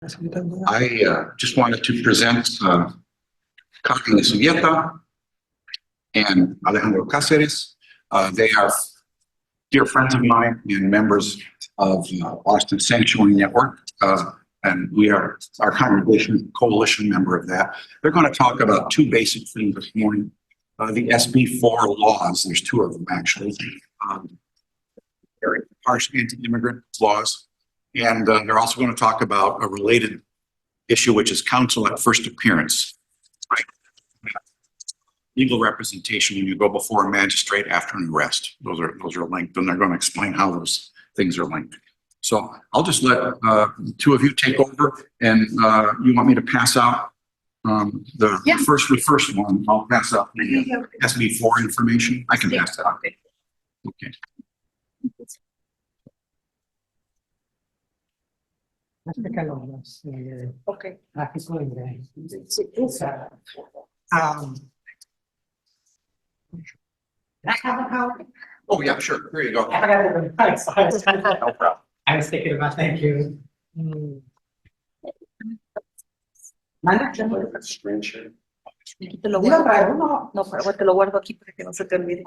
I just wanted to present Carmen Subieta and Alejandro Cáceres. They are dear friends of mine and members of Austin Sanctuary Network. And we are our congregation coalition member of that. They're going to talk about two basic things this morning. The SB4 laws, there's two of them actually. Very harsh anti-immigrant laws. And they're also going to talk about a related issue, which is counsel at first appearance. Right? Legal representation when you go before a magistrate after an arrest. Those are linked, and they're going to explain how those things are linked. So I'll just let the two of you take over, and you want me to pass out the first one. I'll pass out the SB4 information. I can pass that out. Okay. Okay. I have a power. Oh yeah, sure. Here you go. I got it. Thanks. No problem. I was thinking about thank you. Te lo guardo. No, pero te lo guardo aquí para que no se te olvide.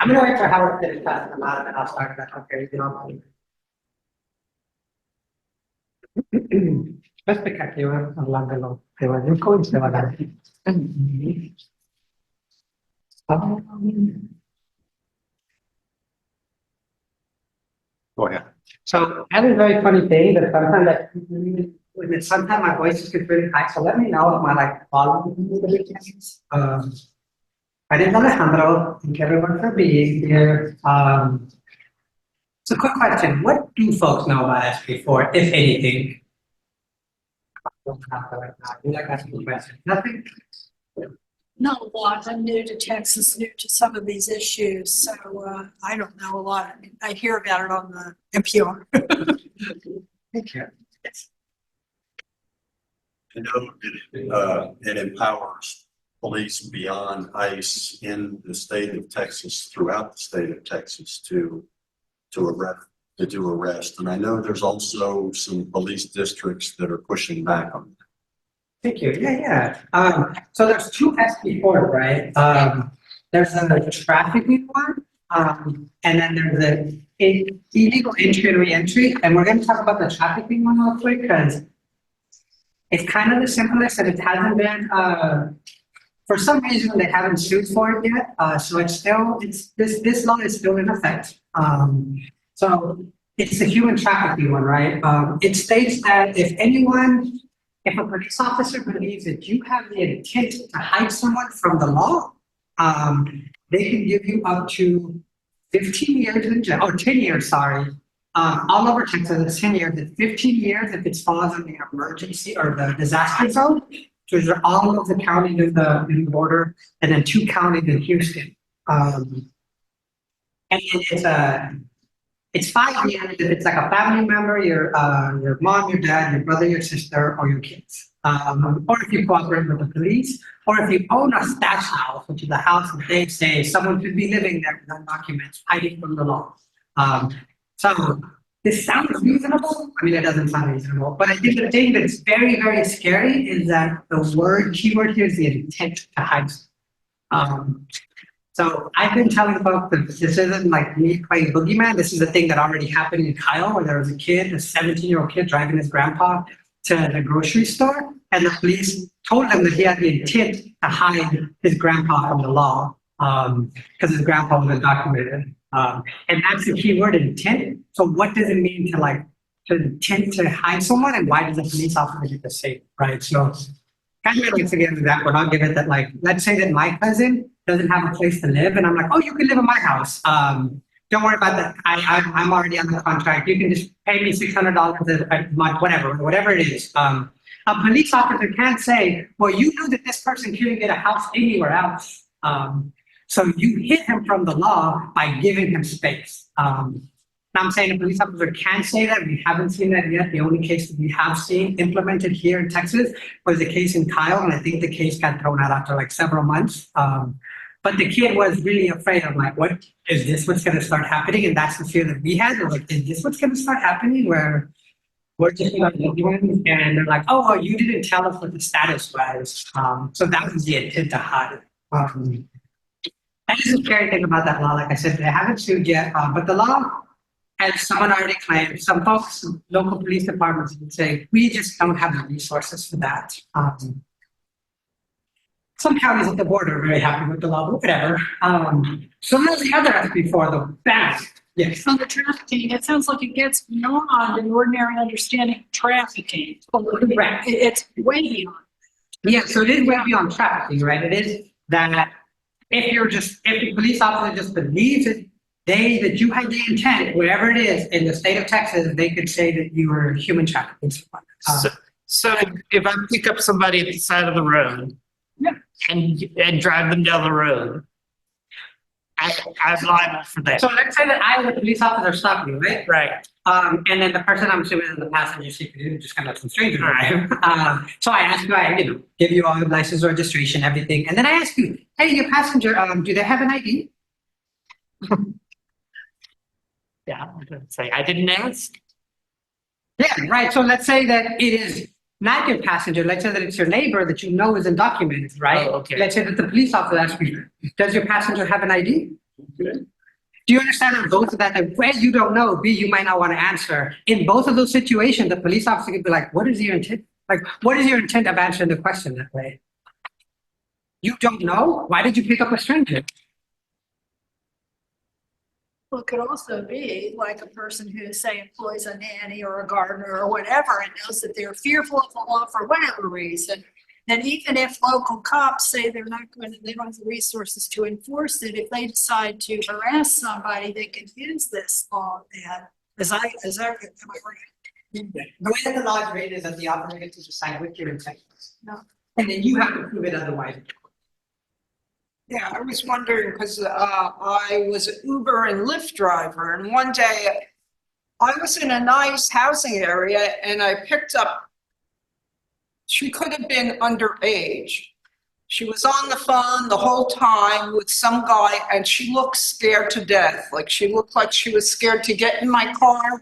I'm gonna wait for Howard to finish passing them out and I'll start that. Okay, you know. Aspetta che ora parlando del codice va da. Go ahead. So I have a very funny thing that sometimes my voice is really high. So let me know if my volume is. My name is Alejandro. Thank everyone for being here. So quick question. What do folks know about SB4, if anything? Nothing? Not a lot. I'm new to Texas, new to some of these issues, so I don't know a lot. I hear about it on the NPR. Thank you. I know it empowers police beyond ICE in the state of Texas, throughout the state of Texas, to do arrest. And I know there's also some police districts that are pushing back on that. Thank you. Yeah. So there's two SB4, right? There's a trafficking one, and then there's an illegal entry and re-entry. And we're going to talk about the trafficking one real quick because it's kind of the simplest, and it hasn't been. For some reason, they haven't sued for it yet. So this law is still in effect. So it's the human trafficking one, right? It states that if a police officer believes that you have the intent to hide someone from the law, they can give you up to 15 years in jail, or 10 years, sorry. All over Texas, it's 10 years, it's 15 years if it falls in the emergency or the disaster zone. So these are all of the counties in the border, and then 2 counties in Houston. And it's 5 years if it's like a family member, your mom, your dad, your brother, your sister, or your kids. Or if you cooperate with the police, or if you own a stash house, which is a house that they say someone could be living there without documents, hiding from the law. So this sounds reasonable. I mean, it doesn't sound reasonable, but I think the thing that's very, very scary is that the keyword here is the intent to hide. So I've been telling folks that this isn't like me playing boogeyman. This is a thing that already happened in Kyle, where there was a 17-year-old kid driving his grandpa to the grocery store, and the police told him that he had the intent to hide his grandpa from the law because his grandpa was undocumented. And that's the key word, intent. So what does it mean to intent to hide someone, and why does a police officer get the same, right? So kind of like to get into that, but I'll give it that, let's say that my cousin doesn't have a place to live, and I'm like, oh, you can live in my house. Don't worry about that. I'm already on the contract. You can just pay me $600 a month, whatever it is. A police officer can't say, well, you knew that this person couldn't get a house anywhere else. So you hit him from the law by giving him space. I'm saying a police officer can say that. We haven't seen that yet. The only case that we have seen implemented here in Texas was the case in Kyle, and I think the case got thrown out after several months. But the kid was really afraid of like, what is this what's gonna start happening? And that's the fear that we had. We're like, is this what's gonna start happening where we're just not doing? And they're like, oh, well, you didn't tell us what the status was. So that was the intent to hide. That is the scary thing about that law. Like I said, they haven't sued yet, but the law, as someone already claimed, some folks, local police departments would say, we just don't have the resources for that. Some counties at the border are very happy with the law, but whatever. So that's the other aspect before the ban. Yes. On the trafficking, it sounds like it gets beyond an ordinary understanding of trafficking. Correct. It's way beyond. Yeah, so it is way beyond trafficking, right? It is that if the police officer just believes that that you had the intent, whatever it is, in the state of Texas, they could say that you were human trafficking. So if I pick up somebody at the side of the road. Yeah. And drive them down the road. I'm liable for that. So let's say that I, as a police officer, stop you, right? Right. And then the person I'm assuming is the passenger seat, you just kind of some stranger, right? So I ask you, I give you all the license, registration, everything, and then I ask you, hey, your passenger, do they have an ID? Yeah, I'm gonna say, I didn't ask. Yeah, right. So let's say that it is not your passenger. Let's say that it's your neighbor that you know is undocumented, right? Oh, okay. Let's say that the police officer asks you, does your passenger have an ID? Do you understand that both of that, A, you don't know, B, you might not want to answer. In both of those situations, the police officer could be like, what is your intent? Like, what is your intent of answering the question that way? You don't know? Why did you pick up a stranger? Well, it could also be like a person who, say, employs a nanny or a gardener or whatever and knows that they're fearful of the law for whatever reason. And even if local cops say they don't have the resources to enforce it, if they decide to harass somebody, they can use this law. And am I right? The way that the law is written is that the operator gets to decide what your intent is. No. And then you have to prove it otherwise. Yeah, I was wondering because I was an Uber and Lyft driver, and one day I was in a nice housing area and I picked up, she could have been underage. She was on the phone the whole time with some guy and she looked scared to death. Like she looked like she was scared to get in my car.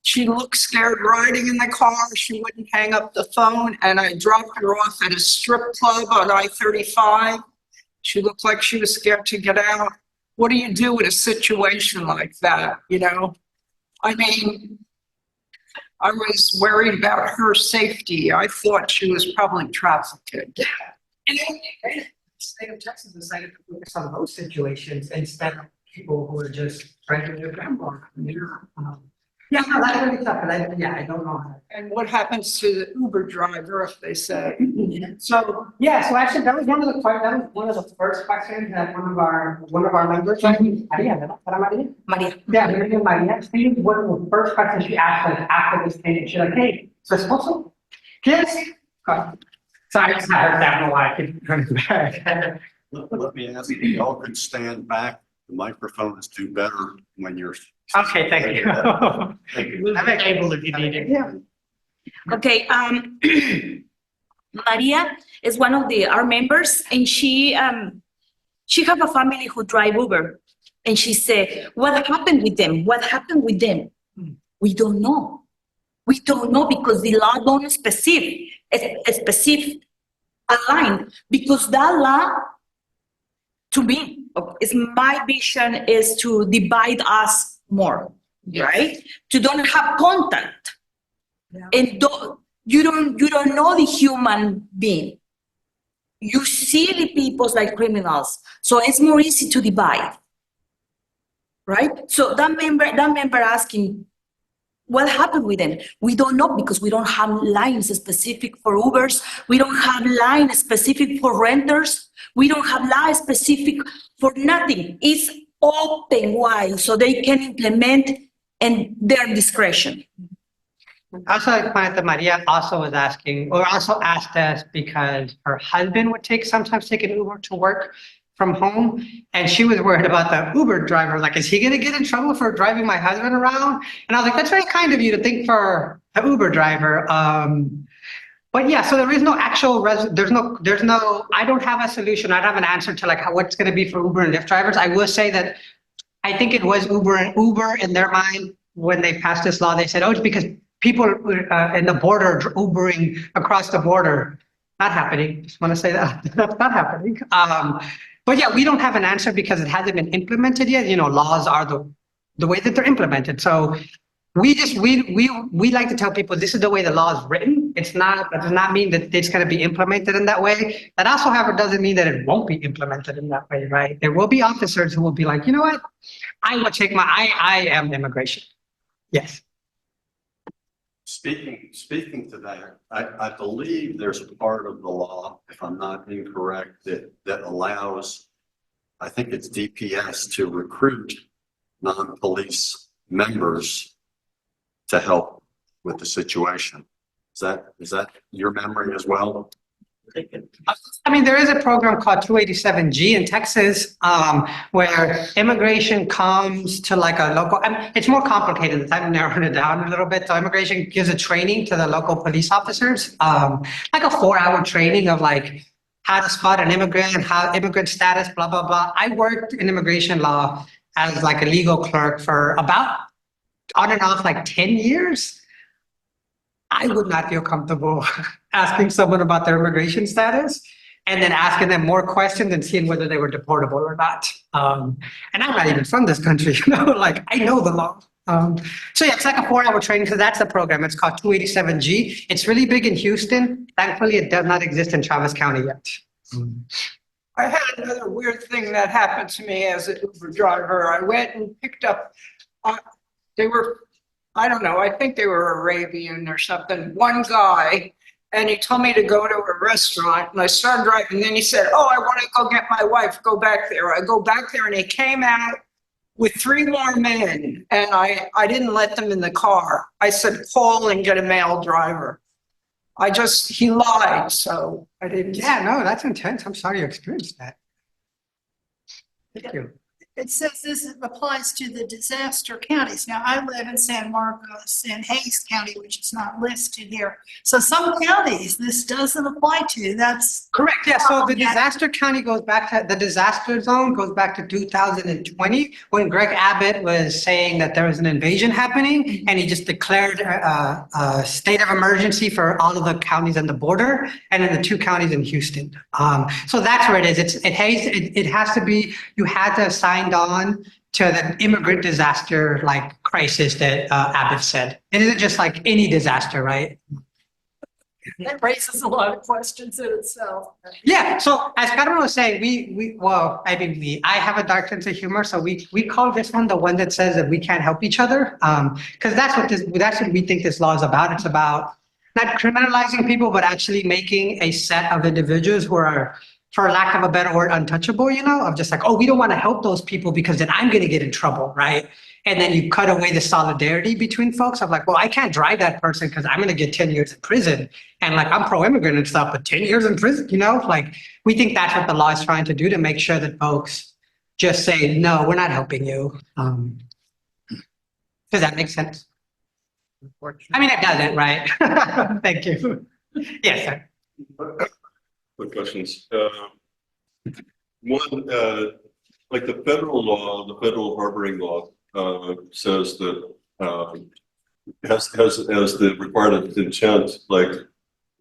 She looked scared riding in the car. She wouldn't hang up the phone, and I dropped her off at a strip club on I-35. She looked like she was scared to get out. What do you do in a situation like that, you know? I mean, I was worried about her safety. I thought she was probably trafficked. And then the state of Texas decided to focus on those situations instead of people who are just trying to do grandma. Yeah, no, that's really tough, but I don't know how. And what happens to the Uber driver if they say? So, so actually, that was one of the first questions that one of our members, Maria, Maria. yeah, Maria, I think one of the first questions she asked us after this thing, she's like, hey, so esposo, kids? Sorry, I just heard that in a while, I could turn it back. Let me ask you, y'all could stand back. The microphones do better when you're. Okay, thank you. Thank you. Move the table if you need it. Yeah. Okay, Maria is one of our members, and she have a family who drive Uber, and she said, what happened with them? What happened with them? We don't know. We don't know because the law don't specific align, because that law, to me, is my vision is to divide us more, right? To don't have contact. Yeah. And you don't know the human being. You see the people like criminals, so it's more easy to divide, right? So that member asking, what happened with them? We don't know because we don't have lines specific for Ubers. We don't have lines specific for renters. We don't have lines specific for nothing. It's open wide so they can implement in their discretion. Also, I find that Maria also was asking, or also asked us because her husband would sometimes take an Uber to work from home, and she was worried about the Uber driver. Like, is he going to get in trouble for driving my husband around? And I was like, that's very kind of you to think for an Uber driver. But yeah, so there is no actual there's no, I don't have a solution. I don't have an answer to like what's going to be for Uber and Lyft drivers. I will say that I think it was Uber in their mind when they passed this law, they said, oh, it's because people in the border Ubering across the border. Not happening. Just want to say that that's not happening. But yeah, we don't have an answer because it hasn't been implemented yet. You know, laws are the way that they're implemented. So we like to tell people this is the way the law is written. It does not mean that it's going to be implemented in that way. That also, however, doesn't mean that it won't be implemented in that way, right? There will be officers who will be like, you know what? I will take I am immigration. Yes. Speaking to that, I believe there's a part of the law, if I'm not incorrect, that allows, I think it's DPS to recruit non-police members to help with the situation. Is that your memory as well? I mean, there is a program called 287G in Texas, where immigration comes to like a local, I mean, it's more complicated. I've narrowed it down a little bit. So immigration gives a training to the local police officers, like a 4-hour training of like how to spot an immigrant, how immigrant status, blah, blah, blah. I worked in immigration law as like a legal clerk for about on and off like 10 years. I would not feel comfortable asking someone about their immigration status and then asking them more questions and seeing whether they were deportable or not. And I'm not even from this country, you know, like I know the law. So yeah, it's like a 4-hour training. So that's the program. It's called 287G. It's really big in Houston. Thankfully, it does not exist in Travis County yet. I had another weird thing that happened to me as an Uber driver. I went and picked up, they were, I don't know, I think they were Arabian or something, one guy, and he told me to go to a restaurant, and I started driving, and then he said, oh, I want to go get my wife, go back there. I go back there, and he came out with 3 more men, and I didn't let them in the car. I said, call and get a male driver. He lied, so I didn't. Yeah, no, that's intense. I'm sorry you experienced that. Thank you. It says this applies to the disaster counties. Now, I live in San Marcos and Hays County, which is not listed here. So some counties this doesn't apply to. That's Correct, yeah, so the disaster county goes back to, the disaster zone goes back to 2020, when Greg Abbott was saying that there was an invasion happening, and he just declared a state of emergency for all of the counties on the border, and then the 2 counties in Houston. So that's where it is, it has to be, you had to have signed on to the immigrant disaster like crisis that Abbott said. It isn't just like any disaster, right? that raises a lot of questions in itself. Yeah, so as Carmen was saying, I have a dark sense of humor, so we call this one the one that says that we can't help each other, because that's what we think this law is about. It's about not criminalizing people, but actually making a set of individuals who are, for lack of a better word, untouchable, you know, of just like, oh, we don't want to help those people because then I'm going to get in trouble, right? And then you cut away the solidarity between folks of like, well, I can't drive that person because I'm going to get 10 years in prison. And like, I'm pro-immigrant and stuff, but 10 years in prison, you know, like we think that's what the law is trying to do, to make sure that folks just say, no, we're not helping you. Does that make sense? I mean, it doesn't, right? Thank you. Yes, sir. Quick questions. One, like the federal law, the federal harboring law, says that has as the required intent, like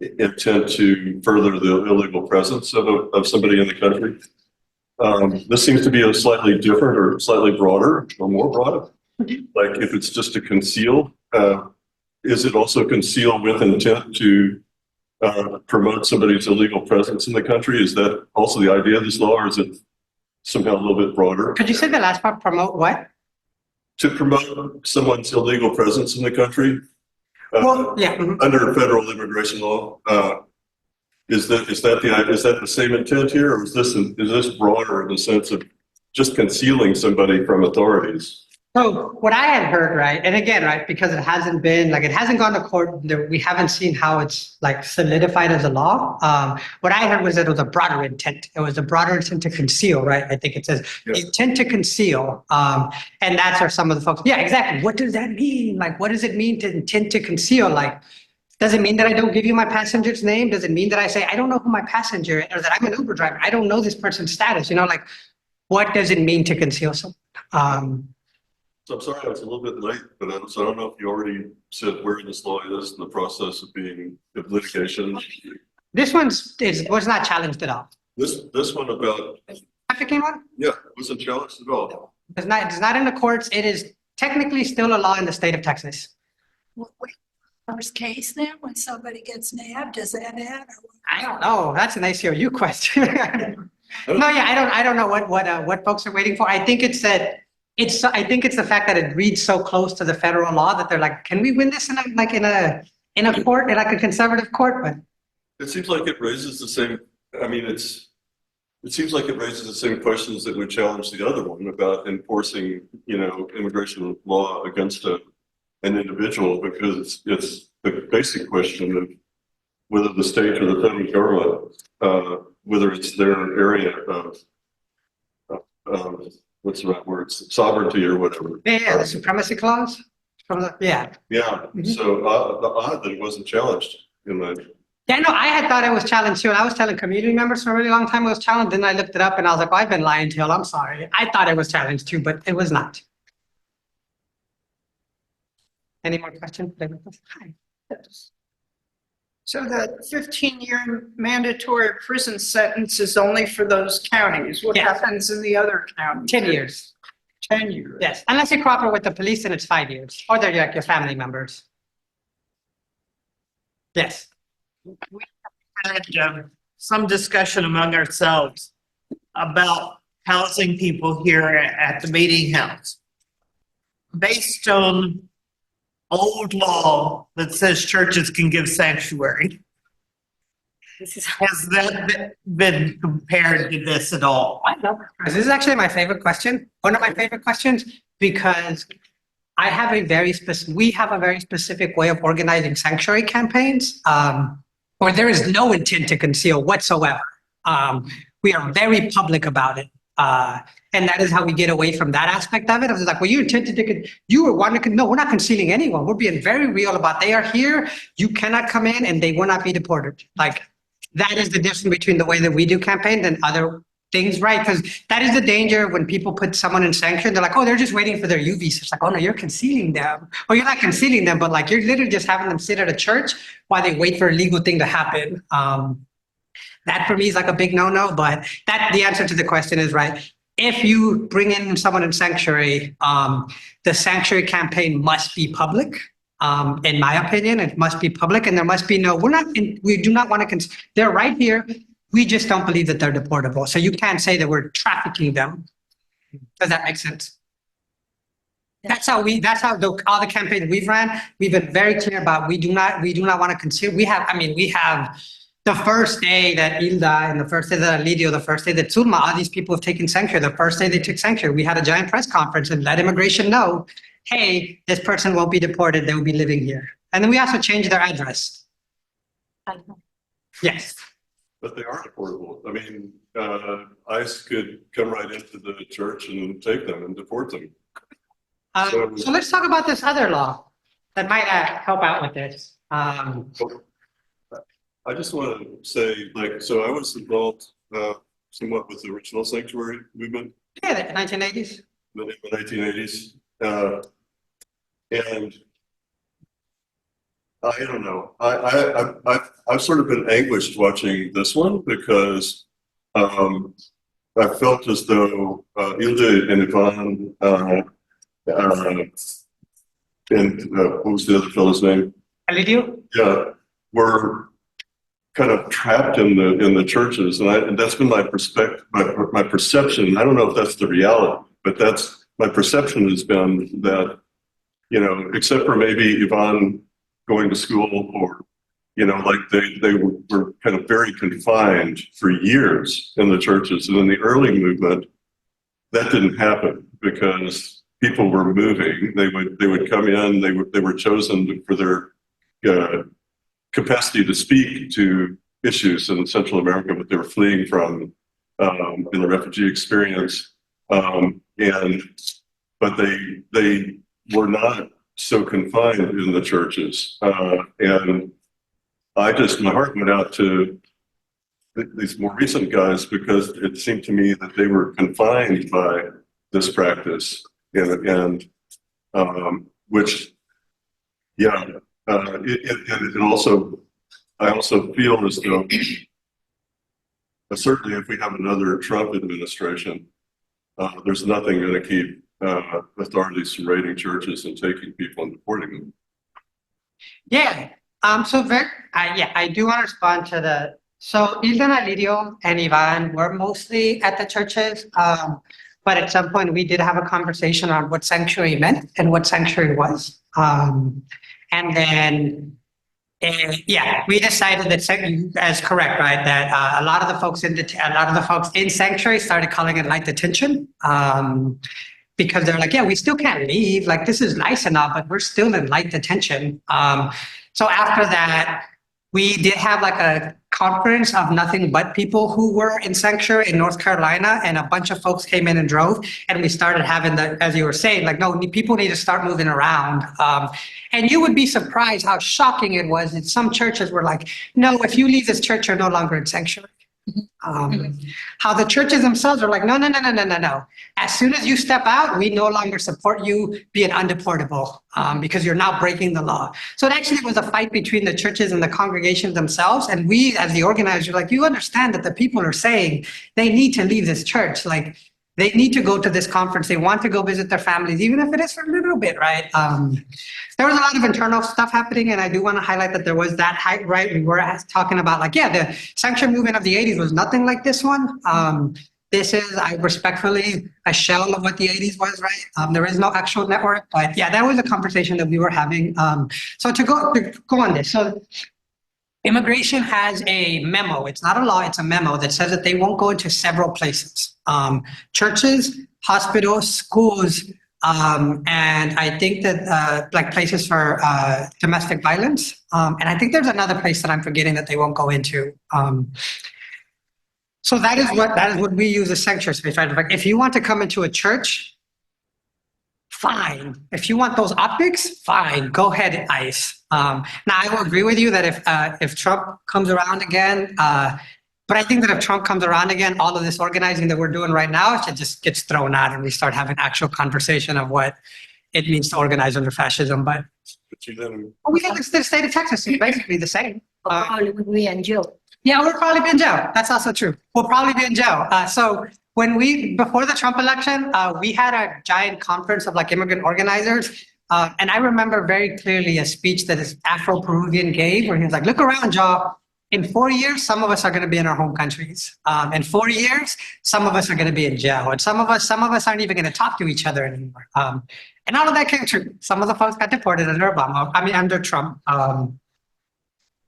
intent to further the illegal presence of somebody in the country. This seems to be a slightly different or slightly broader or more broad. Like if it's just to conceal, is it also conceal with intent to promote somebody's illegal presence in the country? Is that also the idea of this law, or is it somehow a little bit broader? Could you say the last part, promote what? To promote someone's illegal presence in the country Well, yeah. under federal immigration law. Is that the same intent here, or is this broader in the sense of just concealing somebody from authorities? So what I had heard, right, and again, right, because it hasn't gone to court, we haven't seen how it's like solidified as a law. What I heard was that it was a broader intent. It was a broader intent to conceal, right? I think it says intent to conceal. And that's where some of the folks, yeah, exactly. What does that mean? Like, what does it mean to intend to conceal? Like, Does it mean that I don't give you my passenger's name? Does it mean that I say, I don't know who my passenger is, or that I'm an Uber driver? I don't know this person's status, like, what does it mean to conceal someone? So I'm sorry, I was a little bit late, but I don't know if you already said where this law is in the process of being of litigation. This was not challenged at all. This one about, Trafficking one? yeah, wasn't challenged at all. It's not in the courts. It is technically still a law in the state of Texas. Wait, first case then, when somebody gets nabbed, does that add? I don't know. That's an ACLU question. No, yeah, I don't know what folks are waiting for. I think it's that I think it's the fact that it reads so close to the federal law that they're like, can we win this in a court, in like a conservative court? But It seems like it raises the same, I mean, it seems like it raises the same questions that would challenge the other one about enforcing, immigration law against an individual, because it's the basic question of whether the state or the federal government, whether it's their area of what's the right word, sovereignty or whatever. yeah, the supremacy clause from the, yeah. Yeah, so odd that it wasn't challenged in the. Yeah, no, I had thought it was challenged too, and I was telling community members for a really long time it was challenged. Then I looked it up and I was like, well, I've been lying to you. I'm sorry. I thought it was challenged too, but it was not. Any more questions? Hi. So the 15-year mandatory prison sentence is only for those counties. What Yes. happens in the other counties? 10 years. 10 years. Yes, unless you cooperate with the police, then it's 5 years, or they're like your family members. Yes. We had some discussion among ourselves about housing people here at the meeting house. Based on old law that says churches can give sanctuary. Has that been compared to this at all? This is actually my favorite question, one of my favorite questions, because I have we have a very specific way of organizing sanctuary campaigns, where there is no intent to conceal whatsoever. We are very public about it. And that is how we get away from that aspect of it. I was like, well, you intended to, no, we're not concealing anyone. We're being very real about they are here. You cannot come in and they will not be deported. Like, that is the difference between the way that we do campaigns and other things, right? Because that is the danger when people put someone in sanctuary. They're like, oh, they're just waiting for their U visa. It's like, oh no, you're concealing them. Or you're not concealing them, but like you're literally just having them sit at a church while they wait for a legal thing to happen. That for me is like a big no-no, but the answer to the question is right. If you bring in someone in sanctuary, the sanctuary campaign must be public. In my opinion, it must be public, and there must be we do not want to, they're right here. We just don't believe that they're deportable. So you can't say that we're trafficking them. Does that make sense? That's how all the campaigns we've ran, we've been very clear about, we do not want to conceal. We have the first day that Hilda and the first day that Alidio, the first day that Zulma, all these people have taken sanctuary. The first day they took sanctuary, we had a giant press conference and let immigration know, hey, this person won't be deported. They will be living here. And then we also changed their address. Yes. But they are deportable. I mean, ICE could come right into the church and take them and deport them. So let's talk about this other law that might help out with this. I just want to say, so I was involved somewhat with the original sanctuary movement. Yeah, the 1980s. In the 1980s. And I don't know. I've sort of been anguished watching this one because I felt as though Hilda and Ivan and what was the other fellow's name? Alidio? Yeah, were kind of trapped in the churches, and that's been my perspective, my perception. I don't know if that's the reality, but that's my perception has been that, except for maybe Ivan going to school, or like they were kind of very confined for years in the churches, and in the early movement, that didn't happen because people were moving. They would come in. They were chosen for their capacity to speak to issues in Central America, what they were fleeing from in the refugee experience, but they were not so confined in the churches, and my heart went out to these more recent guys because it seemed to me that they were confined by this practice and which, yeah, it also, I also feel as though certainly if we have another Trump administration, there's nothing going to keep authorities from raiding churches and taking people and deporting them. Yeah, so I do want to respond to so Ildan, Alirio, and Ivan were mostly at the churches. But at some point we did have a conversation on what sanctuary meant and what sanctuary was. And then, we decided that as correct, right? That a lot of the folks in sanctuary started calling it light detention. Because they're like, yeah, we still can't leave. Like, this is nice and all, but we're still in light detention. So after that, we did have like a conference of nothing but people who were in sanctuary in North Carolina, and a bunch of folks came in and drove, and we started having as you were saying, like, no, people need to start moving around. And you would be surprised how shocking it was that some churches were like, no, if you leave this church, you're no longer in sanctuary. How the churches themselves are like, no. As soon as you step out, we no longer support you being undeportable because you're now breaking the law. So it actually was a fight between the churches and the congregations themselves. And we, as the organizers, like, you understand that the people are saying they need to leave this church. Like, they need to go to this conference. They want to go visit their families, even if it is for a little bit, right? There was a lot of internal stuff happening, and I do want to highlight that there was that hype, right? We were talking about, like, yeah, the sanctuary movement of the 80s was nothing like this one. This is, I respectfully, a shell of what the 80s was, right? There is no actual network, but yeah, that was a conversation that we were having. So to go on this, so immigration has a memo. It's not a law, it's a memo that says that they won't go into several places. Churches, hospitals, schools, and I think that like places for domestic violence. And I think there's another place that I'm forgetting that they won't go into. So that is what we use as sanctuary space, right? Like, if you want to come into a church, fine. If you want those optics, fine. Go ahead, ICE. Now, I will agree with you that if Trump comes around again, but I think that if Trump comes around again, all of this organizing that we're doing right now, it just gets thrown out, and we start having actual conversation of what it means to organize under fascism. But we think it's the state of Texas is basically the same. Probably would be in jail. Yeah, we'll probably be in jail. That's also true. We'll probably be in jail. So before the Trump election, we had a giant conference of like immigrant organizers. And I remember very clearly a speech that this Afro-Peruvian gave where he was like, look around, y'all. In 4 years, some of us are going to be in our home countries. In 4 years, some of us are going to be in jail. And some of us aren't even going to talk to each other anymore. And all of that came true. Some of the folks got deported under under Trump.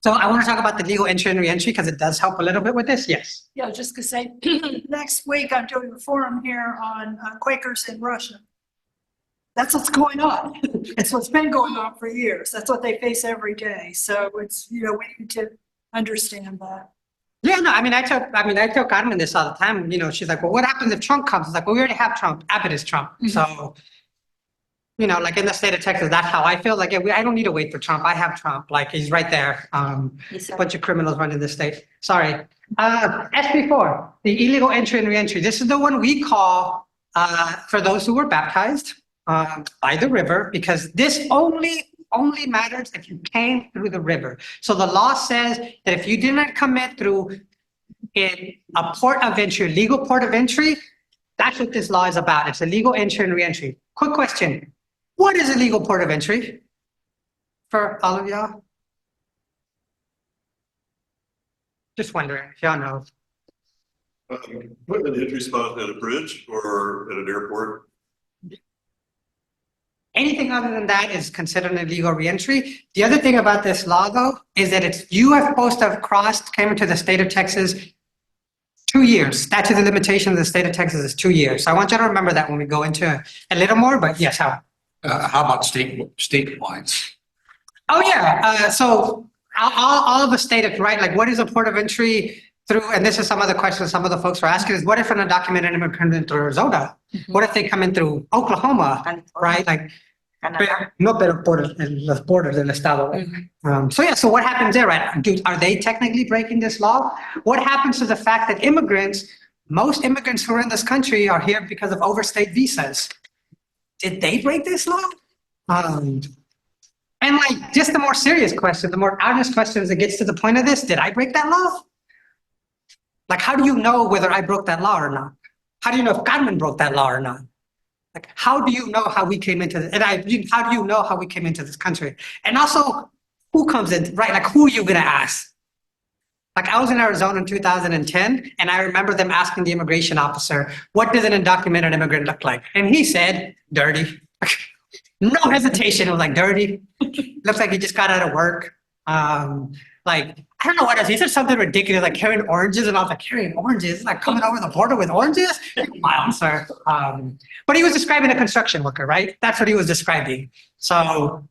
So I want to talk about the legal entry and reentry because it does help a little bit with this. Yes. Yeah, just to say, next week I'm doing a forum here on Quakers in Russia. That's what's going on. It's what's been going on for years. That's what they face every day. So it's, we need to understand that. Yeah, no, I tell Carmen this all the time. She's like, well, what happens if Trump comes? It's like, well, we already have Trump. Abbott is Trump. Mm-hmm. So, like in the state of Texas, that's how I feel. Like, I don't need to wait for Trump. I have Trump. Like, he's right there. A bunch of criminals running the state. Sorry. SB4, the illegal entry and reentry. This is the one we call for those who were baptized by the river, because this only matters if you came through the river. So the law says that if you did not commit through a port of entry, legal port of entry, that's what this law is about. It's a legal entry and reentry. Quick question. What is a legal port of entry for all of y'all? Just wondering if y'all know. Put an entry spot at a bridge or at an airport. Anything other than that is considered an illegal reentry. The other thing about this law, though, is that you are supposed to have came into the state of Texas 2 years. Statute of limitation of the state of Texas is 2 years. So I want you to remember that when we go into a little more, but yes, how? How about state lines? Oh, yeah. So all of the state, right? Like, what is a port of entry through? And this is some of the questions some of the folks were asking is, what if an undocumented immigrant comes into Arizona? Mm-hmm. What if they come in through Oklahoma, right? Like, Canada. No, pero por los borders del estado. So yeah, so what happens there, right? Are they technically breaking this law? What happens to the fact that most immigrants who are in this country are here because of overstayed visas? Did they break this law? And like, just the more serious question, the more honest questions that gets to the point of this, did I break that law? Like, how do you know whether I broke that law or not? How do you know if Carmen broke that law or not? Like, how do you know how we came into this? How do you know how we came into this country? And also, who comes in, right? Like, who are you gonna ask? Like, I was in Arizona in 2010, and I remember them asking the immigration officer, what does an undocumented immigrant look like? And he said, dirty. No hesitation, it was like, dirty. Looks like he just got out of work. Like, I don't know what else. He said something ridiculous, like carrying oranges, and I was like, carrying oranges? Like coming over the border with oranges? Wow, sir. But he was describing a construction worker, right? That's what he was describing. So,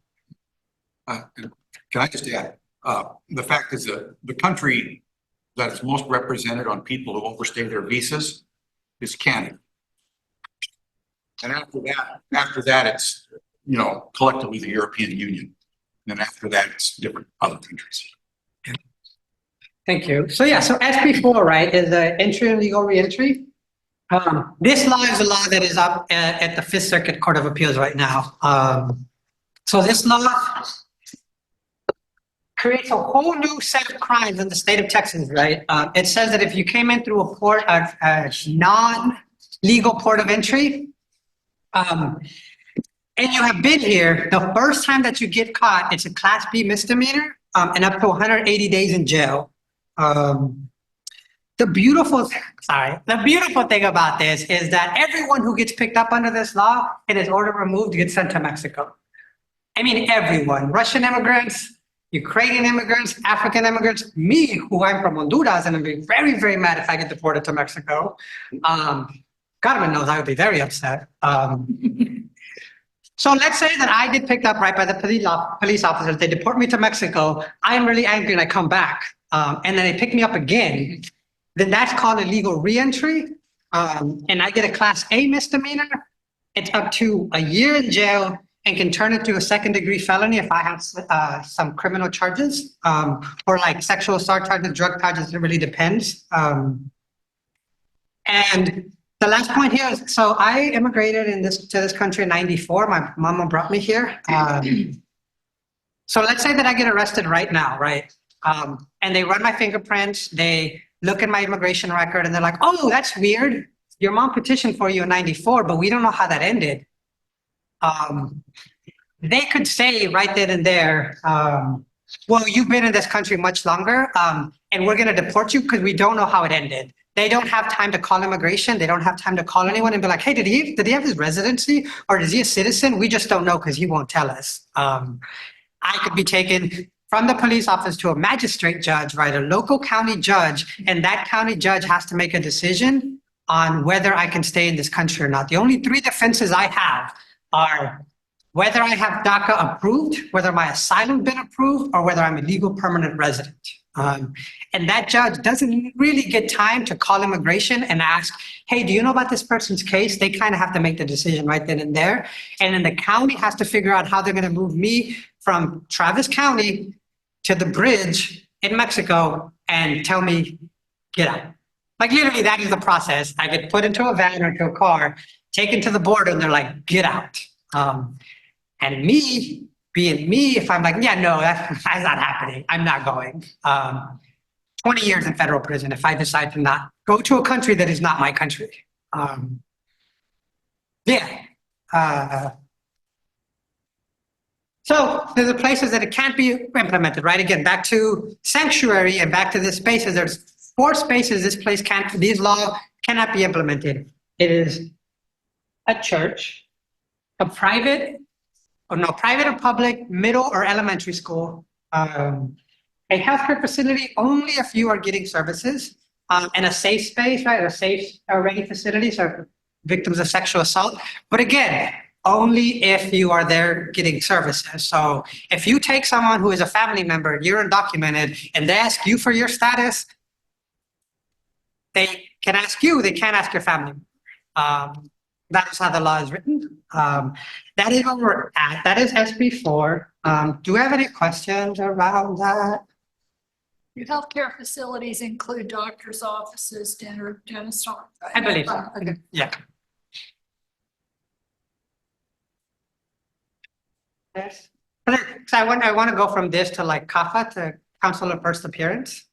Can I just add, the fact is that the country that is most represented on people who overstay their visas is Canada. And after that, it's, collectively the European Union. And then after that, it's different other countries. thank you. So yeah, so as before, right, is the entry and legal reentry. This law is a law that is up at the Fifth Circuit Court of Appeals right now. So this law creates a whole new set of crimes in the state of Texas, right? It says that if you came in through a non-legal port of entry, and you have been here, the first time that you get caught, it's a Class B misdemeanor, and up to 180 days in jail. The beautiful thing about this is that everyone who gets picked up under this law and is ordered removed gets sent to Mexico. I mean, everyone, Russian immigrants, Ukrainian immigrants, African immigrants, me, who I'm from Honduras, and I'd be very, very mad if I get deported to Mexico. Carmen knows I would be very upset. So let's say that I get picked up right by the police officers. They deport me to Mexico. I'm really angry and I come back. And then they pick me up again. Then that's called illegal reentry. And I get a Class A misdemeanor. It's up to a year in jail and can turn into a second-degree felony if I have some criminal charges, or like sexual assault charges, drug charges. It really depends. And the last point here is, so I immigrated to this country in '94. My mama brought me here. So let's say that I get arrested right now, right? And they run my fingerprints. They look at my immigration record, and they're like, "Oh, that's weird. Your mom petitioned for you in '94, but we don't know how that ended." They could say right then and there, "Well, you've been in this country much longer, and we're going to deport you because we don't know how it ended." They don't have time to call immigration. They don't have time to call anyone and be like, "Hey, did he have his residency, or is he a citizen? We just don't know because he won't tell us." I could be taken from the police office to a magistrate judge, right, a local county judge, and that county judge has to make a decision on whether I can stay in this country or not. The only three defenses I have are whether I have DACA approved, whether my asylum been approved, or whether I'm a legal permanent resident. And that judge doesn't really get time to call immigration and ask, "Hey, do you know about this person's case?" They kind of have to make the decision right then and there. And then the county has to figure out how they're going to move me from Travis County to the bridge in Mexico and tell me, "Get out." Like, literally, that is the process. I get put into a van or into a car, taken to the border, and they're like, "Get out." And me, being me, if I'm like, "Yeah, no, that's not happening. I'm not going." 20 years in federal prison if I decide to not go to a country that is not my country. So there's the places that it can't be implemented, right? Again, back to sanctuary and back to the spaces. There's 4 spaces these laws cannot be implemented. It is a church, a private or public, middle or elementary school, a healthcare facility only if you are getting services, and a safe space, right? A safe ready facility, so victims of sexual assault. But again, only if you are there getting services. So if you take someone who is a family member, you're undocumented, and they ask you for your status, they can ask you, they can't ask your family. That is how the law is written. That is where we're at. That is SB4. Do we have any questions around that? Your healthcare facilities include doctor's offices, dentist. I believe so. Okay. Yeah. Yes. So I want to go from this to like CAFA to council of first appearance.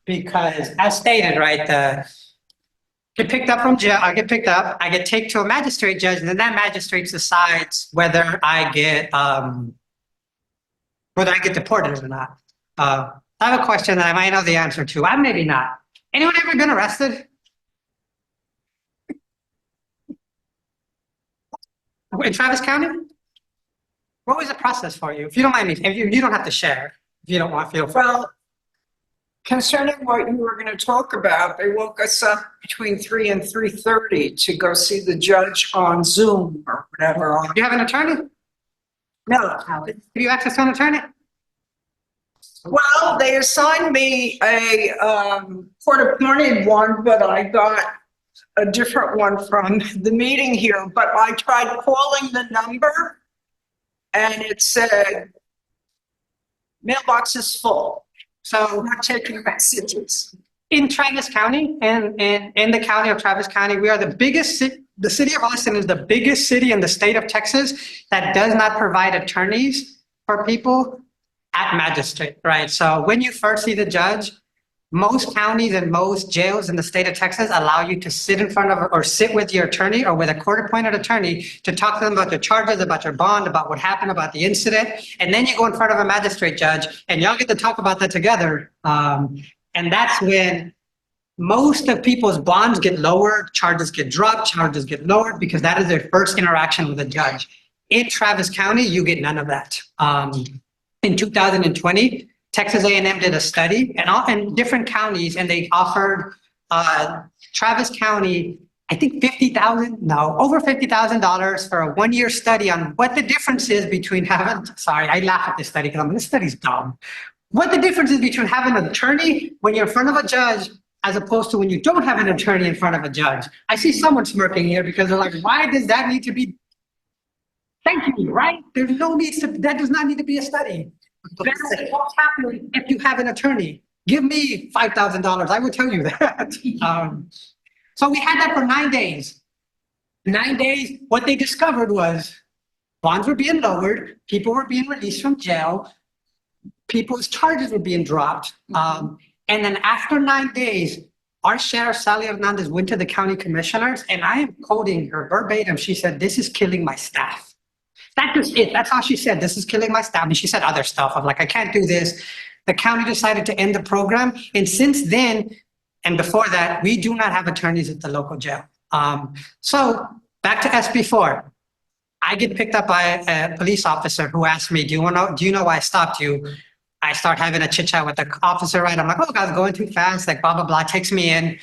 Because as stated, right, get picked up from jail, I get picked up, I get taken to a magistrate judge, and then that magistrate decides whether I get deported or not. I have a question that I might know the answer to. I maybe not. Anyone ever been arrested? In Travis County? What was the process for you? If you don't mind me, if you don't have to share, if you don't want to feel free. Well, concerning what you were going to talk about, they woke us up between 3 and 3:30 to go see the judge on Zoom or whatever. Do you have an attorney? No. Have you access to an attorney? Well, they assigned me a court-appointed one, but I got a different one from the meeting here. But I tried calling the number, and it said, mailbox is full. So I'm not taking messages. In Travis County, and in the county of Travis County, we are the biggest city. The city of Austin is the biggest city in the state of Texas that does not provide attorneys for people at magistrate, right? So when you first see the judge, most counties and most jails in the state of Texas allow you to sit in front of or sit with your attorney or with a court-appointed attorney to talk to them about the charges, about your bond, about what happened, about the incident. And then you go in front of a magistrate judge and y'all get to talk about that together. And that's when most of people's bonds get lowered, charges get dropped, charges get lowered, because that is their first interaction with a judge. In Travis County, you get none of that. In 2020, Texas A&M did a study in different counties, and they offered Travis County, I think over $50,000 for a 1-year study on what the difference is between I laugh at this study because this study's dumb. What the difference is between having an attorney when you're in front of a judge as opposed to when you don't have an attorney in front of a judge. I see someone smirking here because they're like, why does that need to be? Thank you, right? There's no need to, that does not need to be a study. That's what's happening if you have an attorney. Give me $5,000, I would tell you that. So we had that for 9 days. 9 days, what they discovered was bonds were being lowered, people were being released from jail, people's charges were being dropped. And then after 9 days, our sheriff, Sally Hernandez, went to the county commissioners, and I am quoting her verbatim. She said, "This is killing my staff." That was it. That's how she said, "This is killing my staff." And she said other stuff. I'm like, I can't do this. The county decided to end the program. And since then, and before that, we do not have attorneys at the local jail. So back to SB4. I get picked up by a police officer who asked me, do you know why I stopped you? I start having a chit chat with the officer, right? I'm like, oh, I was going too fast, like blah, blah, blah, takes me in.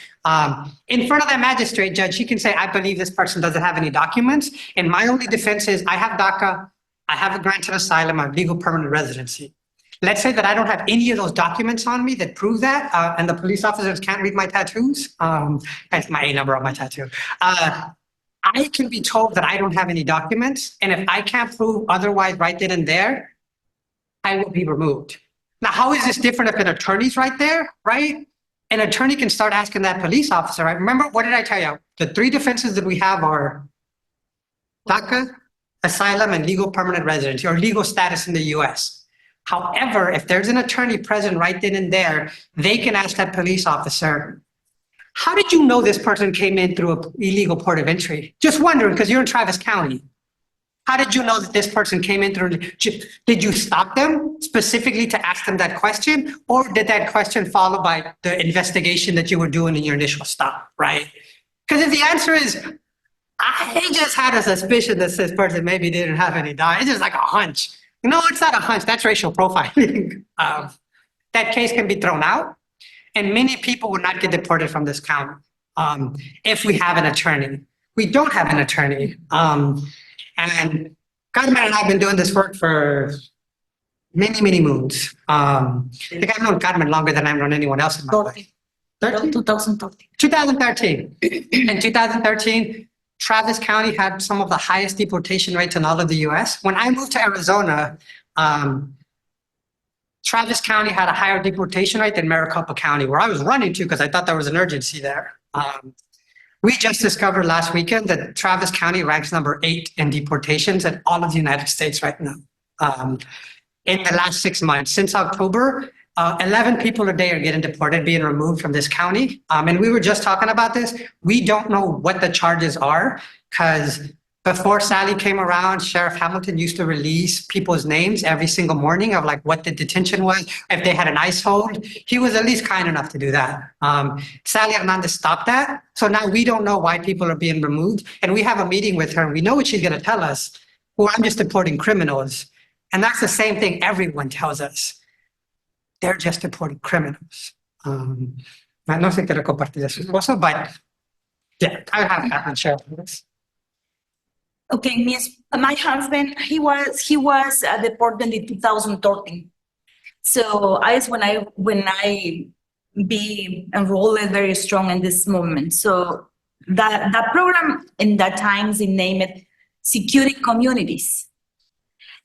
In front of that magistrate judge, he can say, I believe this person doesn't have any documents. And my only defense is I have DACA, I have a granted asylum, I have legal permanent residency. Let's say that I don't have any of those documents on me that prove that, and the police officers can't read my tattoos. That's my A number on my tattoo. I can be told that I don't have any documents, and if I can't prove otherwise right then and there, I will be removed. Now, how is this different if an attorney's right there, right? An attorney can start asking that police officer, right? Remember, what did I tell you? The 3 defenses that we have are DACA, asylum, and legal permanent residency, or legal status in the US. However, if there's an attorney present right then and there, they can ask that police officer, how did you know this person came in through an illegal port of entry? Just wondering, because you're in Travis County. How did you know that this person came in through? Did you stop them specifically to ask them that question? Or did that question follow by the investigation that you were doing in your initial stop, right? Because if the answer is, I just had a suspicion that this person maybe didn't have any documents, it's just like a hunch. No, it's not a hunch, that's racial profiling. That case can be thrown out, and many people will not get deported from this county if we have an attorney. We don't have an attorney. And Godman and I have been doing this work for many, many moons. I think I've known Godman longer than I've known anyone else in my life. 2013. 2013. In 2013, Travis County had some of the highest deportation rates in all of the US. When I moved to Arizona, Travis County had a higher deportation rate than Maricopa County, where I was running to because I thought there was an urgency there. We just discovered last weekend that Travis County ranks number 8 in deportations in all of the United States right now. In the last 6 months, since October, 11 people a day are getting deported, being removed from this county. And we were just talking about this. We don't know what the charges are because before Sally came around, Sheriff Hamilton used to release people's names every single morning of like what the detention was, if they had an ICE hold. He was at least kind enough to do that. Sally Hernandez stopped that. So now we don't know why people are being removed. And we have a meeting with her and we know what she's going to tell us. Well, I'm just deporting criminals. And that's the same thing everyone tells us. They're just deporting criminals. No sé qué compartir de su esposo, but yeah, I have that on share this. Okay, Miss, my husband, he was deported in 2013. So when I be enrolled very strong in this moment. So the program in that time is named Security Communities.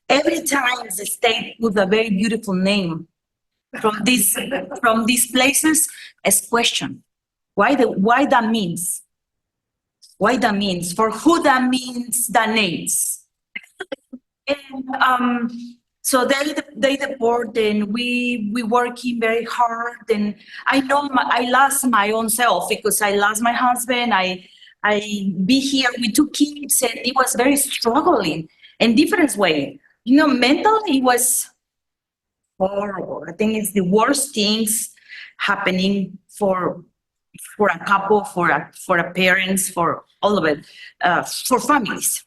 Every time the state with a very beautiful name from these places is questioned. Why that means? Why that means? For who that means the names? And so they deport and we working very hard and I know I lost my own self because I lost my husband. I be here with 2 kids and it was very struggling in different way. You know, mentally it was horrible. I think it's the worst things happening for a couple, for a parents, for all of it, for families.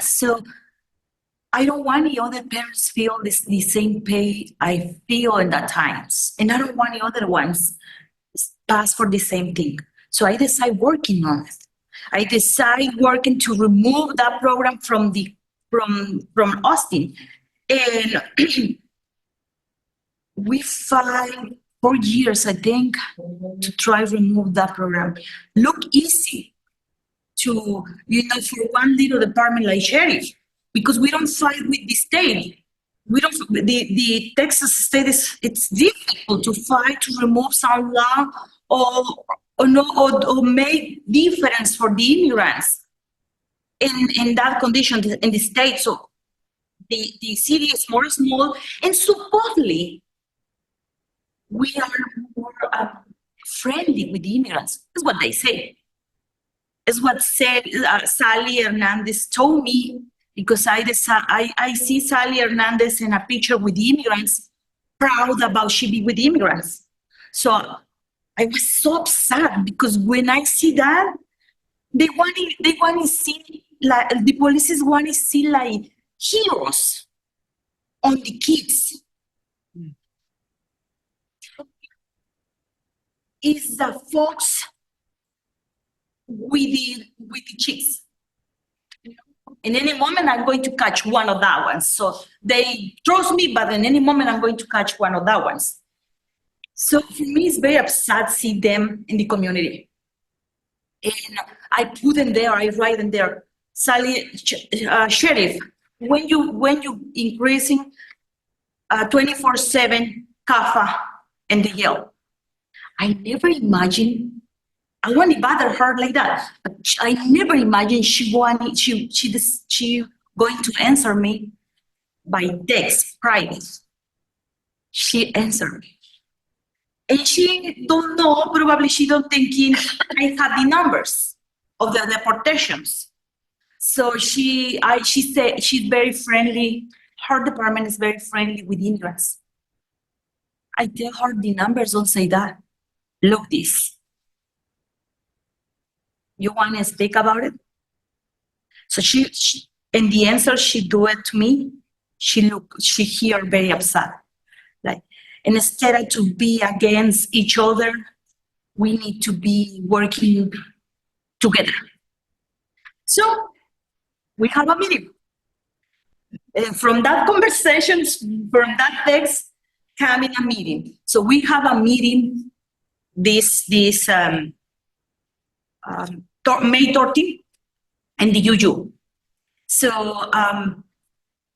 So I don't want the other parents feel the same pain I feel in that times. And I don't want the other ones pass for the same thing. So I decide working on it. I decide working to remove that program from Austin. And we fight 4 years, I think, to try to remove that program. Look easy to, for one little department like sheriff, because we don't fight with the state. We don't, the Texas state it's difficult to fight to remove some law or make difference for the immigrants in that condition in the state. So the city is more small and supposedly we are more friendly with the immigrants. That's what they say. It's what said Sally Hernandez told me, because I see Sally Hernandez in a picture with the immigrants, proud about she be with the immigrants. So I was so upset because when I see that, they want to see, like, the police want to see like heroes on the kids. Is the folks with the chicks. In any moment, I'm going to catch one of that ones. So they trust me, but in any moment, I'm going to catch one of that ones. So for me, it's very upset to see them in the community. And I put them there, I write them there. Sally, Sheriff, when you increasing 24/7 CAFA in the jail, I never imagined, I won't bother her like that, but I never imagined she going to answer me by text, private. She answered me. And she don't know, probably she don't thinking I have the numbers of the deportations. So she said she's very friendly. Her department is very friendly with immigrants. I tell her the numbers don't say that. Look this. You want to speak about it? So she in the answer she do it to me. She hear very upset. Like, and instead of to be against each other, we need to be working together. So we have a meeting. And from that conversation, from that text, having a meeting. So we have a meeting this May 13th and the juju. So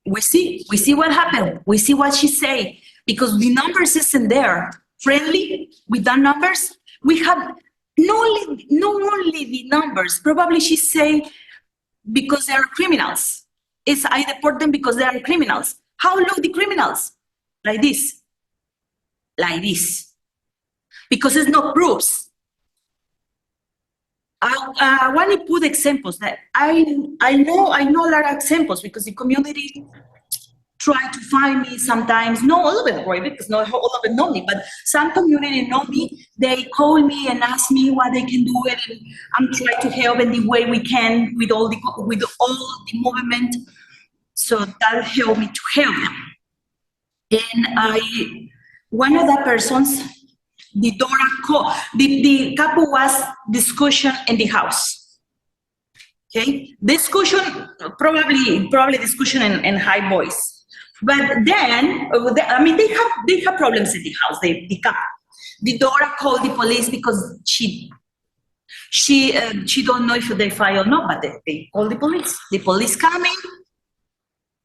we see what happened. We see what she say, because the numbers isn't there. Friendly with the numbers, we have not only the numbers. Probably she say because they are criminals. It's I deport them because they are criminals. How look the criminals? Like this. Because it's no proofs. I want to put examples that I know a lot of examples, because the community try to find me sometimes, not all of it, right? Because not all of it know me, but some community know me. They call me and ask me what they can do, and I'm trying to help in the way we can with all the movement. So that helped me to help them. And one of the persons, the couple was discussion in the house. Okay, discussion, probably discussion in high voice. But then, I mean, they have problems in the house. The couple, the daughter called the police because she don't know if they file or not. But they call the police. The police coming,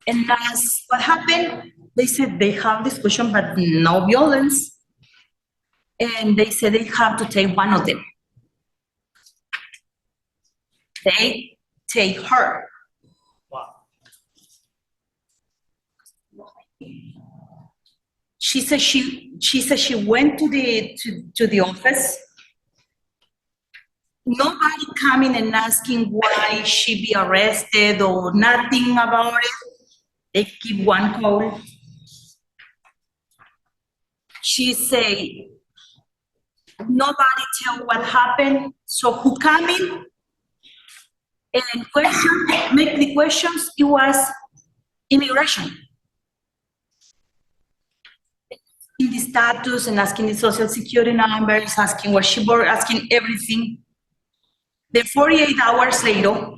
and that's what happened. They said they have discussion, but no violence. And they said they have to take one of them. They take her. Wow. She said she went to the office. Nobody coming and asking why she be arrested or nothing about it. They give one call. She say, nobody tell what happened. So who come in and make the questions? It was immigration. In the status and asking the social security numbers, asking where she worked, asking everything. Then 48 hours later,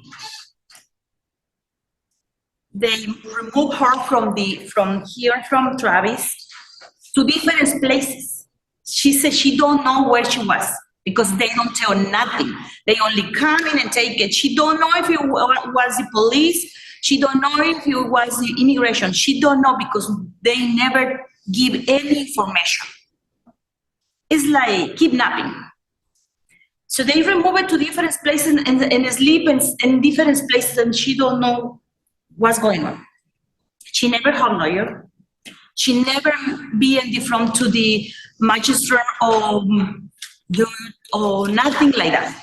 they remove her from Travis to different places. She said she don't know where she was because they don't tell nothing. They only come in and take it. She don't know if it was the police. She don't know if it was the immigration. She don't know because they never give any information. It's like kidnapping. So they remove it to different places and sleep in different places, and she don't know what's going on. She never had a lawyer. She never be in the front to the magistrate or nothing like that.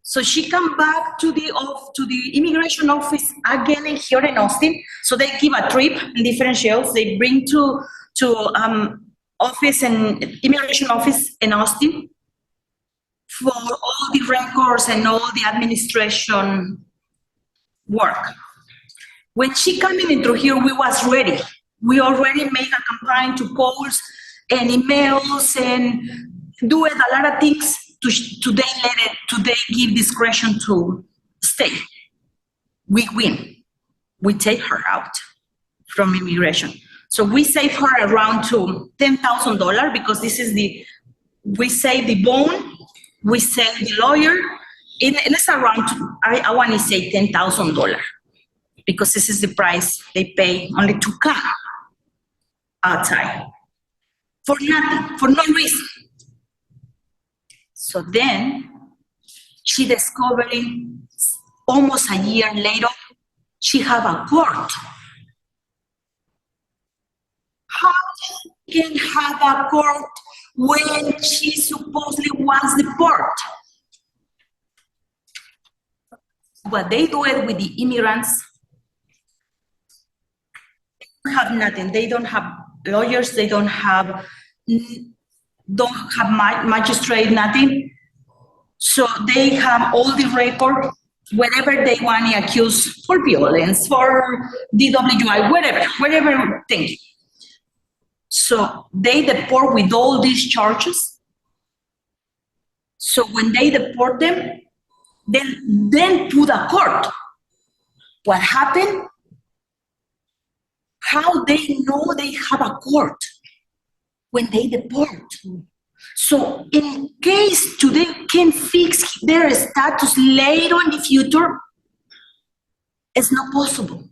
So she come back to the immigration office again here in Austin. So they give a trip in different shells. They bring to office and immigration office in Austin for all the records and all the administration work. When she coming in through here, we was ready. We already made a campaign to polls and emails and do it, a lot of things to they give discretion to stay. We win. We take her out from immigration. So we save her around to $10,000 because we save the bond, we save the lawyer, and it's around, I want to say $10,000 because this is the price they pay only to come outside for nothing, for no reason. So then she discovered almost a year later, she have a court. How can have a court when she supposedly was deported? What they do it with the immigrants, they have nothing. They don't have lawyers. They don't have magistrate, nothing. So they have all the record, whatever they want to accuse for violence, for DWI, whatever thing. So they deport with all these charges. So when they deport them, then to the court. What happened? How they know they have a court when they deport? So in case today can fix their status later in the future, it's not possible.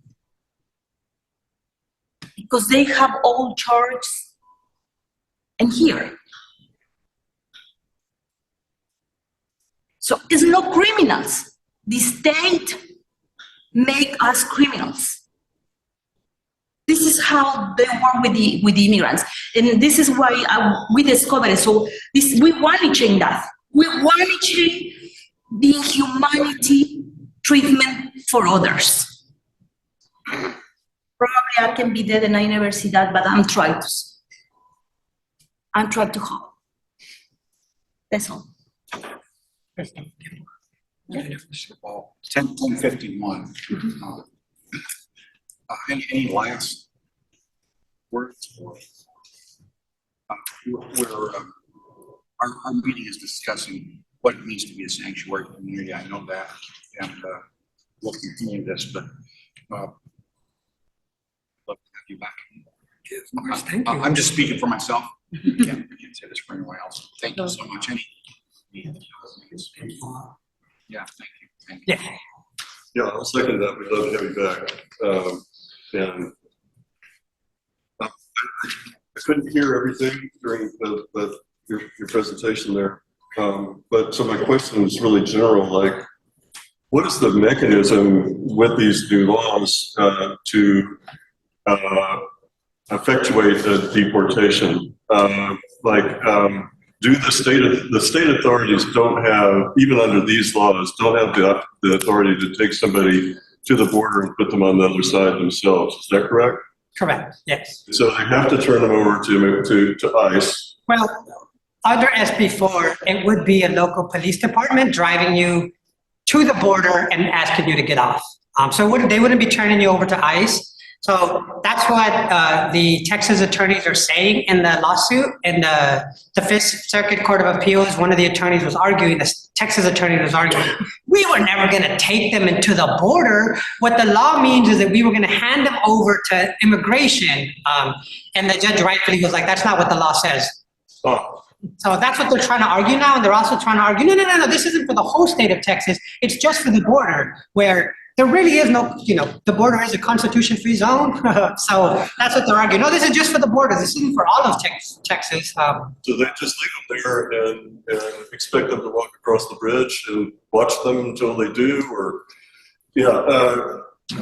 Because they have all charges and here. So it's not criminals. The state make us criminals. This is how they work with the immigrants. And this is why we discovered it. So we want to change that. We want to change the inhumanity treatment for others. Probably I can be dead and I never see that, but I'm trying to help. That's all. 10:51. Any last words? Our meeting is discussing what it means to be a sanctuary community. I know that, and we'll continue this, but love to have you back. Of course, thank you. I'm just speaking for myself. I can't say this for anyone else. Thank you so much. Yeah, thank you. Thank you. Yeah. Yeah, I'll second that. We'd love to have you back. And I couldn't hear everything during your presentation there. But so my question is really general, like, what is the mechanism with these new laws to effectuate the deportation? Do the state authorities don't have, even under these laws, don't have the authority to take somebody to the border and put them on the other side themselves? Is that correct? Correct, yes. So they have to turn them over to ICE. Well, under SB4, it would be a local police department driving you to the border and asking you to get off. So they wouldn't be turning you over to ICE. So that's what the Texas attorneys are saying in the lawsuit. In the Fifth Circuit Court of Appeals, one of the attorneys was arguing, the Texas attorney was arguing, we were never going to take them into the border. What the law means is that we were going to hand them over to immigration. And the judge rightfully was like, that's not what the law says. Oh, So that's what they're trying to argue now. And they're also trying to argue, no, this isn't for the whole state of Texas. It's just for the border, where there really is no, the border is a constitution-free zone. So that's what they're arguing. No, this is just for the border. This isn't for all of Texas. so they just leave them there and expect them to walk across the bridge and watch them until they do, or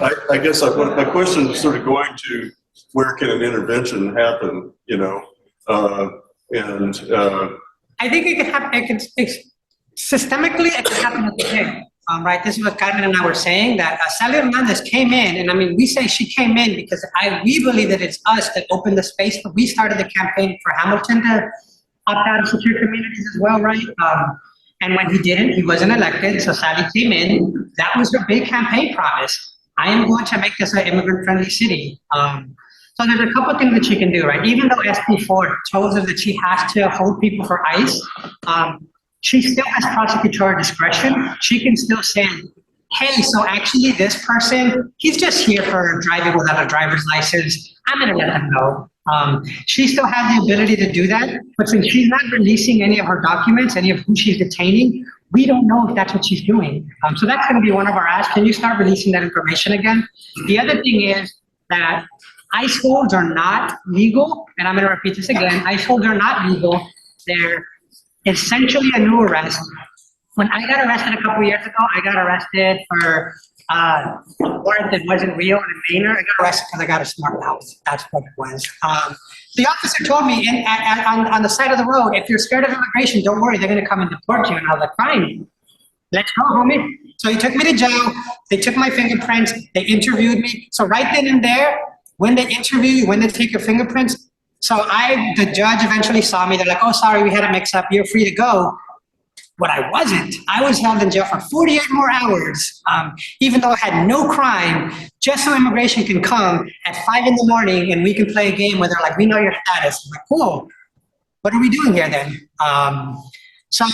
I guess my question is sort of going to, where can an intervention happen? I think it could happen. Systemically, it could happen at the jail. Right, this is what Carmen and I were saying, that Sally Hernandez came in, and I mean, we say she came in because we believe that it's us that opened the space, but we started the campaign for Hamilton to opt out of secure communities as well, right? And when he didn't, he wasn't elected, so Sally came in. That was her big campaign promise. I am going to make this an immigrant-friendly city. So there's a couple of things that she can do, right? Even though SB4 tells her that she has to hold people for ICE, she still has prosecutorial discretion. She can still say, hey, so actually this person, he's just here for driving without a driver's license. I'm gonna let him know. She still has the ability to do that, but since she's not releasing any of her documents, any of who she's detaining, we don't know if that's what she's doing. So that's gonna be one of our asks. Can you start releasing that information again? The other thing is that ICE holds are not legal, and I'm gonna repeat this again, ICE holds are not legal. They're essentially a new arrest. When I got arrested a couple years ago, I got arrested for a warrant that wasn't real in Maynard. I got arrested because I got a smart mouth. That's what it was. The officer told me on the side of the road, if you're scared of immigration, don't worry, they're going to come and deport you. And I was like, fine, let's go, homie. So he took me to jail. They took my fingerprints. They interviewed me. So right then and there, when they interview you, when they take your fingerprints, the judge eventually saw me. They're like, oh, sorry, we had a mix up. You're free to go. But I wasn't. I was held in jail for 48 more hours, even though I had no crime, just so immigration can come at 5 in the morning and we can play a game where they're like, we know your status. I'm like, cool. What are we doing here then? So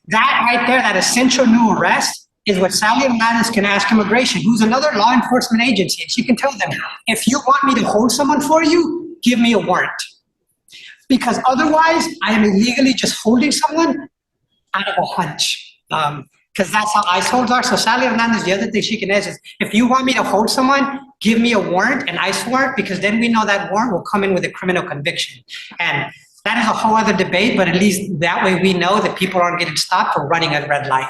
that right there, that essential new arrest is what Sally Hernandez can ask immigration, who's another law enforcement agency. And she can tell them, if you want me to hold someone for you, give me a warrant. Because otherwise, I am illegally just holding someone out of a hunch. Because that's how ICE holds are. So Sally Hernandez, the other thing she can ask is, if you want me to hold someone, give me a warrant, an ICE warrant, because then we know that warrant will come in with a criminal conviction. And that is a whole other debate, but at least that way we know that people aren't getting stopped for running a red light.